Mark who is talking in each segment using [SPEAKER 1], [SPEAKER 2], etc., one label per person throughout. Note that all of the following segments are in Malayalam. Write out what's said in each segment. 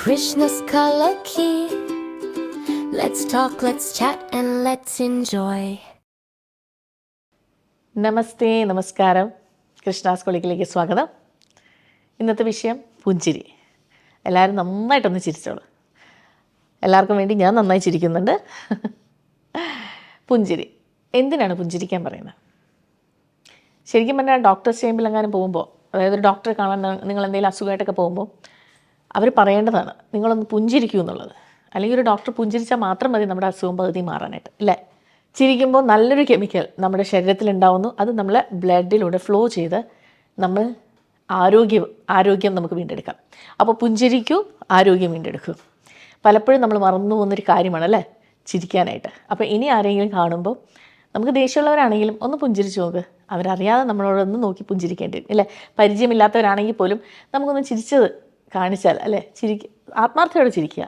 [SPEAKER 1] Krishna's color key. Let's talk, let's chat, and let's enjoy.
[SPEAKER 2] നമസ്തേ, നമസ്കാരം. കൃഷ്ണാസ് കൊളിക്കിലേക്ക് സ്വാഗതം. ഇന്നത്തെ വിഷയം പുഞ്ചിരി. എല്ലാവരും നന്നായിട്ടൊന്ന് ചിരിച്ചോളൂ. എല്ലാവർക്കും വേണ്ടി ഞാൻ നന്നായി ചിരിക്കുന്നുണ്ട്. പുഞ്ചിരി. എന്തിനാണ് പുഞ്ചിരിക്കാൻ പറയുന്നത്? ശരിക്കും പറഞ്ഞാൽ ഡോക്ടേഴ്സ് ചേമ്പിലെങ്ങാനും പോകുമ്പോൾ, അതായത് ഒരു ഡോക്ടറെ കാണാൻ നിങ്ങൾ എന്തെങ്കിലും അസുഖമായിട്ടൊക്കെ പോകുമ്പോൾ അവർ പറയേണ്ടതാണ് നിങ്ങളൊന്ന് പുഞ്ചിരിക്കൂ എന്നുള്ളത്. അല്ലെങ്കിൽ ഒരു ഡോക്ടർ പുഞ്ചിരിച്ചാൽ മാത്രം മതി നമ്മുടെ അസുഖം പകുതി മാറാനായിട്ട്, അല്ലേ? ചിരിക്കുമ്പോൾ നല്ലൊരു കെമിക്കൽ നമ്മുടെ ശരീരത്തിലുണ്ടാവുന്നു. അത് നമ്മളെ ബ്ലഡിലൂടെ ഫ്ലോ ചെയ്ത് നമ്മൾ ആരോഗ്യം നമുക്ക് വീണ്ടെടുക്കാം. അപ്പോൾ പുഞ്ചിരിക്കൂ, ആരോഗ്യം വീണ്ടെടുക്കൂ. പലപ്പോഴും നമ്മൾ മറന്നു പോകുന്നൊരു കാര്യമാണ്, അല്ലേ, ചിരിക്കാനായിട്ട്. അപ്പോൾ ഇനി ആരെങ്കിലും കാണുമ്പോൾ നമുക്ക് ദേഷ്യമുള്ളവരാണെങ്കിലും ഒന്ന് പുഞ്ചിരിച്ച് നോക്ക്. അവരറിയാതെ നമ്മളോടൊന്ന് നോക്കി പുഞ്ചിരിക്കേണ്ടി വരും, അല്ലേ? പരിചയമില്ലാത്തവരാണെങ്കിൽ പോലും നമുക്കൊന്ന് ചിരിച്ചത് കാണിച്ചാൽ, അല്ലേ, ആത്മാർത്ഥയോടെ ചിരിക്കുക.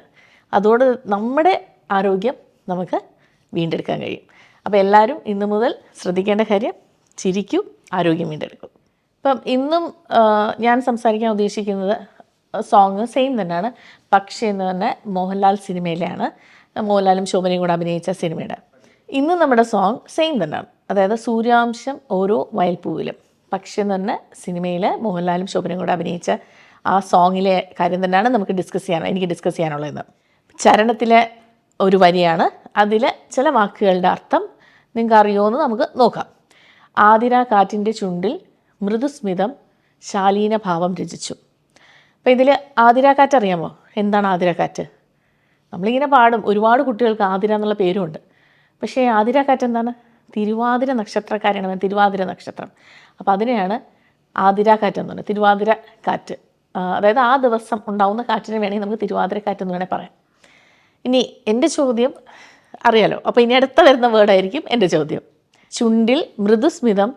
[SPEAKER 2] അതോടെ നമ്മുടെ ആരോഗ്യം നമുക്ക് വീണ്ടെടുക്കാൻ കഴിയും. അപ്പോൾ എല്ലാവരും ഇന്നു മുതൽ ശ്രദ്ധിക്കേണ്ട കാര്യം, ചിരിക്കൂ, ആരോഗ്യം വീണ്ടെടുക്കും. ഇപ്പം ഇന്നും ഞാൻ സംസാരിക്കാൻ ഉദ്ദേശിക്കുന്നത് സോങ് സെയിം തന്നെയാണ്. പക്ഷേ എന്ന് പറഞ്ഞാൽ മോഹൻലാൽ സിനിമയിലെയാണ്. മോഹൻലാലും ശോഭനയും കൂടെ അഭിനയിച്ച സിനിമയുടെ. ഇന്ന് നമ്മുടെ സോങ് സെയിം തന്നെയാണ്. അതായത് സൂര്യാംശം ഓരോ വയൽപ്പൂവിലും. പക്ഷേ എന്ന് പറഞ്ഞ സിനിമയിൽ മോഹൻലാലും ശോഭനയും കൂടെ അഭിനയിച്ച ആ സോങ്ങിലെ കാര്യം തന്നെയാണ് എനിക്ക് ഡിസ്കസ് ചെയ്യാനുള്ളത്. ചരണത്തിലെ ഒരു വരിയാണ്. അതിൽ ചില വാക്കുകളുടെ അർത്ഥം നിങ്ങൾക്ക് അറിയുമോ എന്ന് നമുക്ക് നോക്കാം. ആതിര കാറ്റിൻ്റെ ചുണ്ടിൽ മൃദുസ്മിതം ശാലീനഭാവം രചിച്ചു. അപ്പോൾ ഇതിൽ ആതിരാക്കാറ്റ് അറിയാമോ? എന്താണ് ആതിരാക്കാറ്റ്? നമ്മളിങ്ങനെ പാടും. ഒരുപാട് കുട്ടികൾക്ക് ആതിര എന്നുള്ള പേരുമുണ്ട്. പക്ഷേ ആതിരാക്കാറ്റ് എന്താണ്? തിരുവാതിര നക്ഷത്രക്കാരാണ്, തിരുവാതിര നക്ഷത്രം. അപ്പോൾ അതിനെയാണ് ആതിരാക്കാറ്റ് എന്ന് പറയുന്നത്. തിരുവാതിര കാറ്റ്, അതായത് ആ ദിവസം ഉണ്ടാവുന്ന കാറ്റിനെ വേണമെങ്കിൽ നമുക്ക് തിരുവാതിരക്കാറ്റ് എന്ന് വേണമെങ്കിൽ പറയാം. ഇനി എൻ്റെ ചോദ്യം അറിയാലോ, അപ്പോൾ ഇനി അടുത്ത വരുന്ന വേർഡായിരിക്കും എൻ്റെ ചോദ്യം. ചുണ്ടിൽ മൃദുസ്മിതം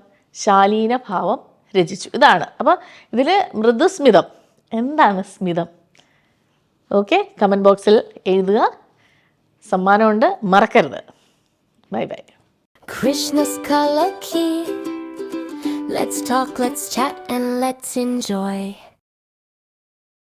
[SPEAKER 2] ശാലീനഭാവം രചിച്ചു. ഇതാണ്. അപ്പോൾ ഇതിൽ മൃദുസ്മിതം, എന്താണ് സ്മിതം? ഓക്കെ, കമൻറ്റ് ബോക്സിൽ എഴുതുക. സമ്മാനമുണ്ട്, മറക്കരുത്. Bye bye.
[SPEAKER 1] Krishna's color key. Let's talk, let's chat, and let's enjoy.